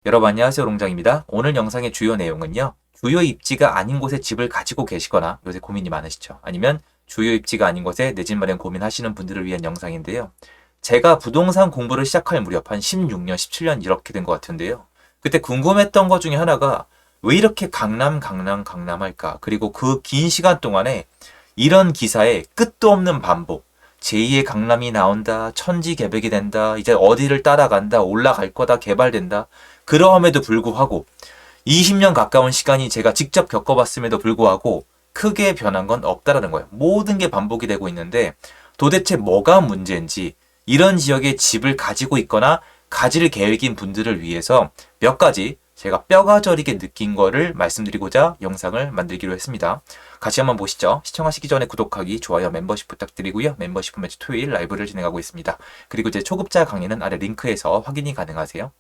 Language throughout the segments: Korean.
여러분 안녕하세요, 롱장입니다. 오늘 영상의 주요 내용은요. 주요 입지가 아닌 곳에 집을 가지고 계시거나 요새 고민이 많으시죠. 아니면 주요 입지가 아닌 곳에 내 집 마련 고민하시는 분들을 위한 영상인데요. 제가 부동산 공부를 시작할 무렵 한 16년, 17년 이렇게 된 것 같은데요. 그때 궁금했던 것 중에 하나가 왜 이렇게 강남 할까? 그리고 그 긴 시간 동안에 이런 기사의 끝도 없는 반복. 제2의 강남이 나온다, 천지개벽이 된다, 이제 어디를 따라간다, 올라갈 거다, 개발된다. 그러함에도 불구하고 20년 가까운 시간이 제가 직접 겪어봤음에도 불구하고 크게 변한 건 없다라는 거예요. 모든 게 반복이 되고 있는데 도대체 뭐가 문제인지 이런 지역에 집을 가지고 있거나 가질 계획인 분들을 위해서 몇 가지 제가 뼈가 저리게 느낀 거를 말씀드리고자 영상을 만들기로 했습니다. 같이 한번 보시죠. 시청하시기 전에 구독하기, 좋아요, 멤버십 부탁드리고요. 멤버십은 매주 토요일 라이브를 진행하고 있습니다. 그리고 제 초급자 강의는 아래 링크에서 확인이 가능하세요.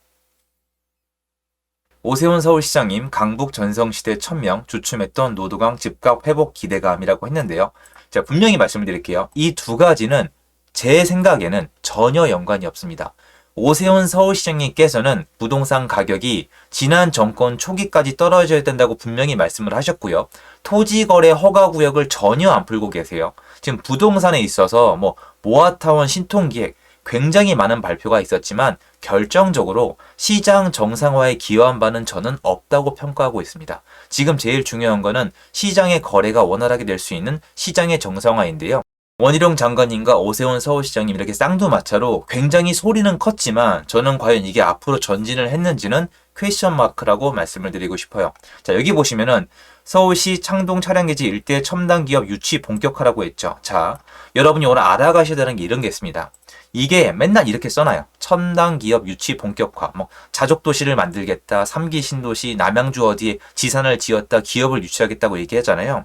오세훈 서울시장님 강북 전성시대 1000명 주춤했던 노도강 집값 회복 기대감이라고 했는데요. 제가 분명히 말씀을 드릴게요. 이 두 가지는 제 생각에는 전혀 연관이 없습니다. 오세훈 서울시장님께서는 부동산 가격이 지난 정권 초기까지 떨어져야 된다고 분명히 말씀을 하셨고요. 토지거래 허가구역을 전혀 안 풀고 계세요. 지금 부동산에 있어서 모아타운 신통기획 굉장히 많은 발표가 있었지만 결정적으로 시장 정상화에 기여한 바는 저는 없다고 평가하고 있습니다. 지금 제일 중요한 거는 시장의 거래가 원활하게 될 수 있는 시장의 정상화인데요. 원희룡 장관님과 오세훈 서울시장님 이렇게 쌍두마차로 굉장히 소리는 컸지만 저는 과연 이게 앞으로 전진을 했는지는 퀘스천 마크라고 말씀을 드리고 싶어요. 자, 여기 보시면은 서울시 창동 차량기지 일대 첨단 기업 유치 본격화라고 했죠. 자, 여러분이 오늘 알아가셔야 되는 게 이런 게 있습니다. 이게 맨날 이렇게 써놔요. 첨단 기업 유치 본격화, 자족 도시를 만들겠다, 3기 신도시, 남양주 어디에 지산을 지었다, 기업을 유치하겠다고 얘기하잖아요.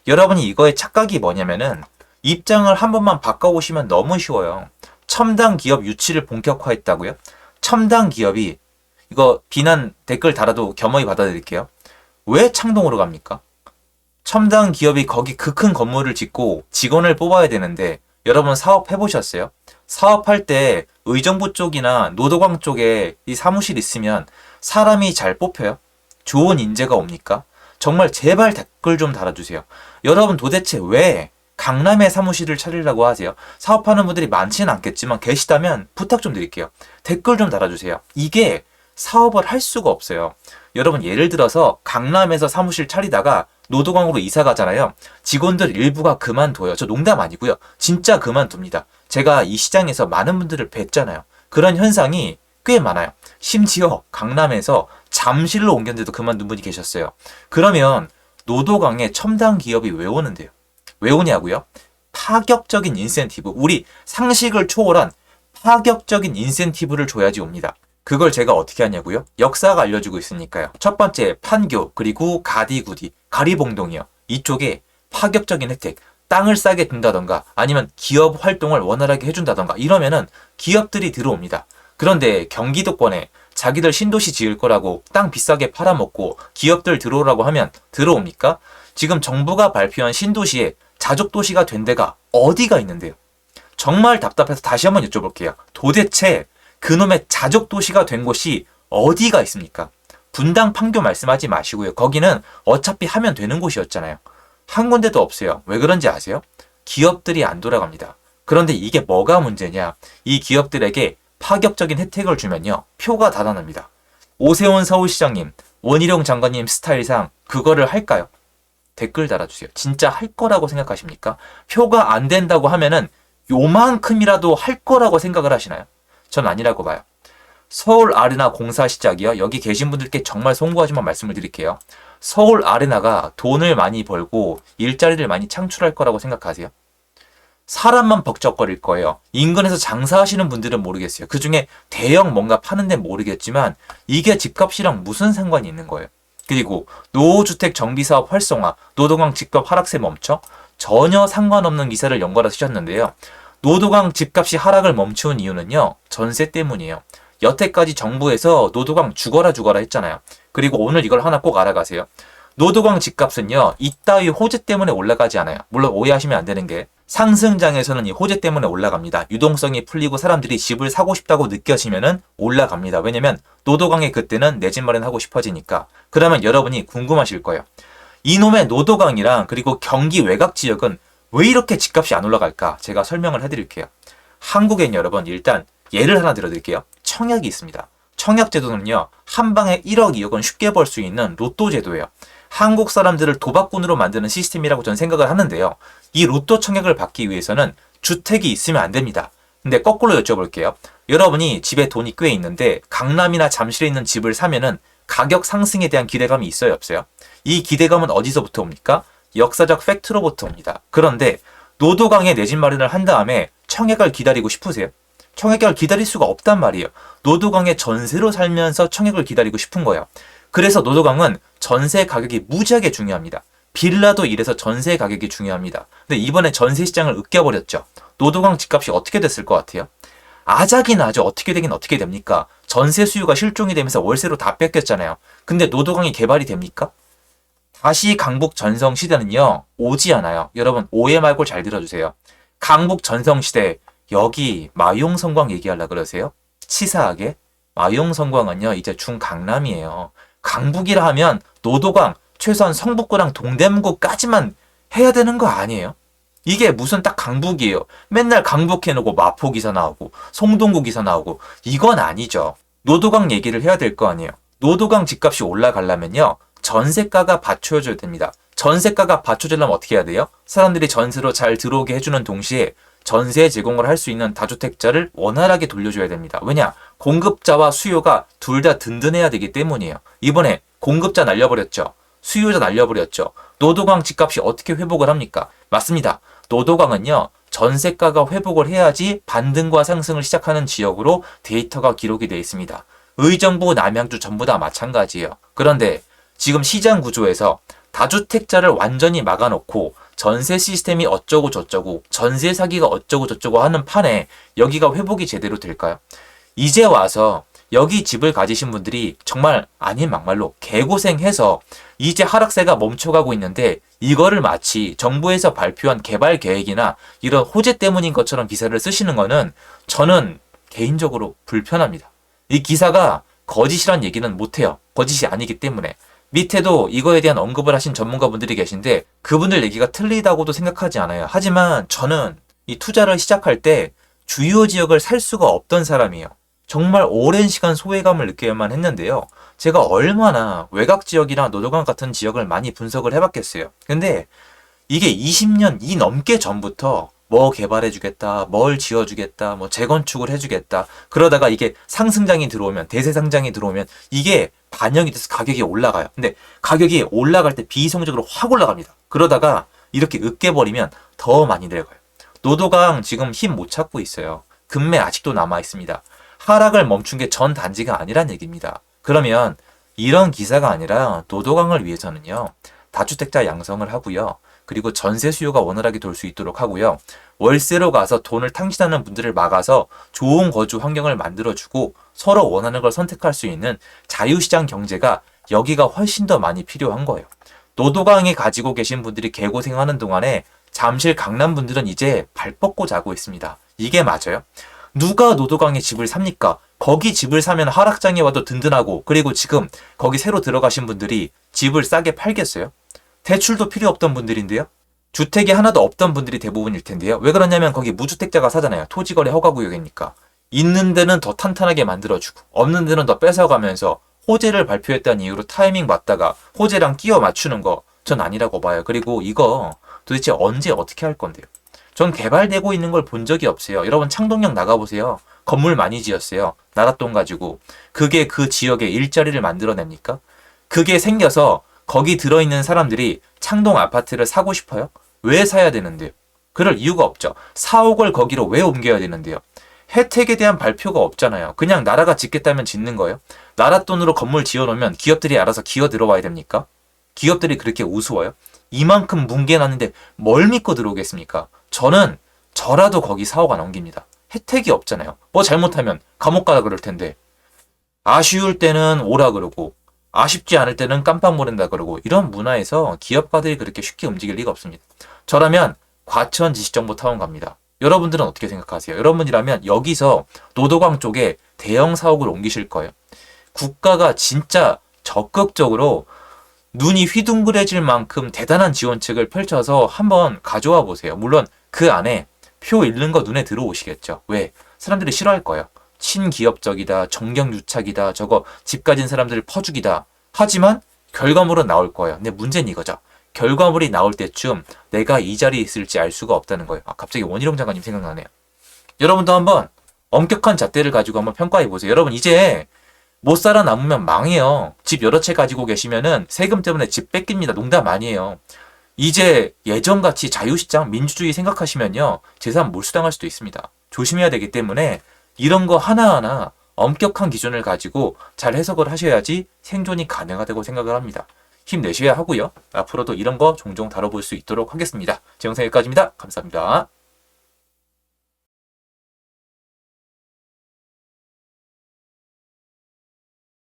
여러분이 이거의 착각이 뭐냐면은 입장을 한 번만 바꿔보시면 너무 쉬워요. 첨단 기업 유치를 본격화했다고요? 첨단 기업이 이거 비난 댓글 달아도 겸허히 받아들일게요. 왜 창동으로 갑니까? 첨단 기업이 거기 그 큰 건물을 짓고 직원을 뽑아야 되는데 여러분 사업해보셨어요? 사업할 때 의정부 쪽이나 노도광 쪽에 이 사무실 있으면 사람이 잘 뽑혀요? 좋은 인재가 옵니까? 정말 제발 댓글 좀 달아주세요. 여러분 도대체 왜 강남에 사무실을 차리려고 하세요? 사업하는 분들이 많지는 않겠지만 계시다면 부탁 좀 드릴게요. 댓글 좀 달아주세요. 이게 사업을 할 수가 없어요. 여러분 예를 들어서 강남에서 사무실 차리다가 노도광으로 이사 가잖아요. 직원들 일부가 그만둬요. 저 농담 아니고요. 진짜 그만둡니다. 제가 이 시장에서 많은 분들을 뵀잖아요. 그런 현상이 꽤 많아요. 심지어 강남에서 잠실로 옮겼는데도 그만둔 분이 계셨어요. 그러면 노도광에 첨단 기업이 왜 오는데요? 왜 오냐고요? 파격적인 인센티브, 우리 상식을 초월한 파격적인 인센티브를 줘야지 옵니다. 그걸 제가 어떻게 하냐고요? 역사가 알려주고 있으니까요. 첫 번째 판교, 그리고 가디구디, 가리봉동이요. 이쪽에 파격적인 혜택, 땅을 싸게 준다던가 아니면 기업 활동을 원활하게 해준다던가 이러면은 기업들이 들어옵니다. 그런데 경기도권에 자기들 신도시 지을 거라고 땅 비싸게 팔아먹고 기업들 들어오라고 하면 들어옵니까? 지금 정부가 발표한 신도시에 자족도시가 된 데가 어디가 있는데요? 정말 답답해서 다시 한번 여쭤볼게요. 도대체 그놈의 자족도시가 된 곳이 어디가 있습니까? 분당 판교 말씀하지 마시고요. 거기는 어차피 하면 되는 곳이었잖아요. 한 군데도 없어요. 왜 그런지 아세요? 기업들이 안 돌아갑니다. 그런데 이게 뭐가 문제냐? 이 기업들에게 파격적인 혜택을 주면요. 표가 달아납니다. 오세훈 서울시장님, 원희룡 장관님 스타일상 그거를 할까요? 댓글 달아주세요. 진짜 할 거라고 생각하십니까? 표가 안 된다고 하면은 요만큼이라도 할 거라고 생각을 하시나요? 전 아니라고 봐요. 서울 아레나 공사 시작이요. 여기 계신 분들께 정말 송구하지만 말씀을 드릴게요. 서울 아레나가 돈을 많이 벌고 일자리를 많이 창출할 거라고 생각하세요? 사람만 벅적거릴 거예요. 인근에서 장사하시는 분들은 모르겠어요. 그 중에 대형 뭔가 파는 데는 모르겠지만 이게 집값이랑 무슨 상관이 있는 거예요? 그리고 노후주택 정비사업 활성화, 노도광 집값 하락세 멈춰? 전혀 상관없는 기사를 연달아 쓰셨는데요. 노도광 집값이 하락을 멈춘 이유는요. 전세 때문이에요. 여태까지 정부에서 노도광 죽어라 했잖아요. 그리고 오늘 이걸 하나 꼭 알아가세요. 노도광 집값은요. 이따위 호재 때문에 올라가지 않아요. 물론 오해하시면 안 되는 게 상승장에서는 이 호재 때문에 올라갑니다. 유동성이 풀리고 사람들이 집을 사고 싶다고 느껴지면은 올라갑니다. 왜냐면 노도강에 그때는 내 집 마련하고 싶어지니까. 그러면 여러분이 궁금하실 거예요. 이놈의 노도강이랑 그리고 경기 외곽 지역은 왜 이렇게 집값이 안 올라갈까? 제가 설명을 해드릴게요. 한국엔 여러분 일단 예를 하나 들어드릴게요. 청약이 있습니다. 청약제도는요. 한 방에 1억, 2억은 쉽게 벌 수 있는 로또 제도예요. 한국 사람들을 도박꾼으로 만드는 시스템이라고 저는 생각을 하는데요. 이 로또 청약을 받기 위해서는 주택이 있으면 안 됩니다. 근데 거꾸로 여쭤볼게요. 여러분이 집에 돈이 꽤 있는데 강남이나 잠실에 있는 집을 사면은 가격 상승에 대한 기대감이 있어요, 없어요? 이 기대감은 어디서부터 옵니까? 역사적 팩트로부터 옵니다. 그런데 노도강에 내 집 마련을 한 다음에 청약을 기다리고 싶으세요? 청약을 기다릴 수가 없단 말이에요. 노도강에 전세로 살면서 청약을 기다리고 싶은 거예요. 그래서 노도강은 전세 가격이 무지하게 중요합니다. 빌라도 이래서 전세 가격이 중요합니다. 근데 이번에 전세 시장을 으깨버렸죠. 노도강 집값이 어떻게 됐을 것 같아요? 아작이 나죠. 어떻게 되긴 어떻게 됩니까? 전세 수요가 실종이 되면서 월세로 다 뺏겼잖아요. 근데 노도강이 개발이 됩니까? 다시 강북 전성 시대는요. 오지 않아요. 여러분 오해 말고 잘 들어주세요. 강북 전성 시대 여기 마용성광 얘기하려고 그러세요? 치사하게? 마용성광은요. 이제 중강남이에요. 강북이라 하면 노도강, 최소한 성북구랑 동대문구까지만 해야 되는 거 아니에요? 이게 무슨 딱 강북이에요. 맨날 강북 해놓고 마포 기사 나오고 송동구 기사 나오고 이건 아니죠. 노도강 얘기를 해야 될 거 아니에요. 노도강 집값이 올라가려면요. 전세가가 받쳐줘야 됩니다. 전세가가 받쳐주려면 어떻게 해야 돼요? 사람들이 전세로 잘 들어오게 해주는 동시에 전세 제공을 할 수 있는 다주택자를 원활하게 돌려줘야 됩니다. 왜냐? 공급자와 수요가 둘 다 든든해야 되기 때문이에요. 이번에 공급자 날려버렸죠. 수요자 날려버렸죠. 노도강 집값이 어떻게 회복을 합니까? 맞습니다. 노도강은요. 전세가가 회복을 해야지 반등과 상승을 시작하는 지역으로 데이터가 기록이 되어 있습니다. 의정부, 남양주 전부 다 마찬가지예요. 그런데 지금 시장 구조에서 다주택자를 완전히 막아놓고 전세 시스템이 어쩌고 저쩌고 전세 사기가 어쩌고 저쩌고 하는 판에 여기가 회복이 제대로 될까요? 이제 와서 여기 집을 가지신 분들이 정말 아닌 막말로 개고생해서 이제 하락세가 멈춰가고 있는데 이거를 마치 정부에서 발표한 개발 계획이나 이런 호재 때문인 것처럼 기사를 쓰시는 거는 저는 개인적으로 불편합니다. 이 기사가 거짓이란 얘기는 못해요. 거짓이 아니기 때문에. 밑에도 이거에 대한 언급을 하신 전문가분들이 계신데 그분들 얘기가 틀리다고도 생각하지 않아요. 하지만 저는 이 투자를 시작할 때 주요 지역을 살 수가 없던 사람이에요. 정말 오랜 시간 소외감을 느껴야만 했는데요. 제가 얼마나 외곽 지역이나 노도강 같은 지역을 많이 분석을 해봤겠어요. 근데 이게 20년 이 넘게 전부터 뭐 개발해주겠다, 뭘 지어주겠다, 뭐 재건축을 해주겠다. 그러다가 이게 상승장이 들어오면, 대세상장이 들어오면 이게 반영이 돼서 가격이 올라가요. 근데 가격이 올라갈 때 비이성적으로 확 올라갑니다. 그러다가 이렇게 으깨버리면 더 많이 내려가요. 노도강 지금 힘 못 찾고 있어요. 금매 아직도 남아 있습니다. 하락을 멈춘 게 전 단지가 아니란 얘기입니다. 그러면 이런 기사가 아니라 노도강을 위해서는요. 다주택자 양성을 하고요. 그리고 전세 수요가 원활하게 돌 수 있도록 하고요. 월세로 가서 돈을 탕진하는 분들을 막아서 좋은 거주 환경을 만들어주고 서로 원하는 걸 선택할 수 있는 자유시장 경제가 여기가 훨씬 더 많이 필요한 거예요. 노도강에 가지고 계신 분들이 개고생하는 동안에 잠실 강남 분들은 이제 발 뻗고 자고 있습니다. 이게 맞아요? 누가 노도강에 집을 삽니까? 거기 집을 사면 하락장에 와도 든든하고 그리고 지금 거기 새로 들어가신 분들이 집을 싸게 팔겠어요? 대출도 필요 없던 분들인데요. 주택이 하나도 없던 분들이 대부분일 텐데요. 왜 그러냐면 거기 무주택자가 사잖아요. 토지거래 허가구역이니까. 있는 데는 더 탄탄하게 만들어주고 없는 데는 더 뺏어가면서 호재를 발표했다는 이유로 타이밍 맞다가 호재랑 끼워 맞추는 거 전 아니라고 봐요. 그리고 이거 도대체 언제 어떻게 할 건데요? 전 개발되고 있는 걸 본 적이 없어요. 여러분 창동역 나가보세요. 건물 많이 지었어요. 나랏돈 가지고. 그게 그 지역에 일자리를 만들어냅니까? 그게 생겨서 거기 들어있는 사람들이 창동 아파트를 사고 싶어요? 왜 사야 되는데요? 그럴 이유가 없죠. 사옥을 거기로 왜 옮겨야 되는데요? 혜택에 대한 발표가 없잖아요. 그냥 나라가 짓겠다면 짓는 거예요. 나라 돈으로 건물 지어놓으면 기업들이 알아서 기어 들어와야 됩니까? 기업들이 그렇게 우스워요? 이만큼 뭉개놨는데 뭘 믿고 들어오겠습니까? 저는 저라도 거기 사옥 안 옮깁니다. 혜택이 없잖아요. 뭐 잘못하면 감옥 가라 그럴 텐데 아쉬울 때는 오라 그러고 아쉽지 않을 때는 깜빡 모른다 그러고 이런 문화에서 기업가들이 그렇게 쉽게 움직일 리가 없습니다. 저라면 과천지식정보타운갑니다. 여러분들은 어떻게 생각하세요? 여러분이라면 여기서 노도광 쪽에 대형 사옥을 옮기실 거예요. 국가가 진짜 적극적으로 눈이 휘둥그레질 만큼 대단한 지원책을 펼쳐서 한번 가져와 보세요. 물론 그 안에 표 잃는 거 눈에 들어오시겠죠. 왜? 사람들이 싫어할 거예요. 친기업적이다, 정경유착이다, 저거 집 가진 사람들 퍼주기다. 하지만 결과물은 나올 거예요. 근데 문제는 이거죠. 결과물이 나올 때쯤 내가 이 자리에 있을지 알 수가 없다는 거예요. 갑자기 원희룡 장관님 생각나네요. 여러분도 한번 엄격한 잣대를 가지고 한번 평가해 보세요. 여러분 이제 못 살아남으면 망해요. 집 여러 채 가지고 계시면은 세금 때문에 집 뺏깁니다. 농담 아니에요. 이제 예전같이 자유시장 민주주의 생각하시면요. 재산 몰수당할 수도 있습니다. 조심해야 되기 때문에 이런 거 하나하나 엄격한 기준을 가지고 잘 해석을 하셔야지 생존이 가능하다고 생각을 합니다. 힘내셔야 하고요. 앞으로도 이런 거 종종 다뤄볼 수 있도록 하겠습니다. 제 영상 여기까지입니다. 감사합니다.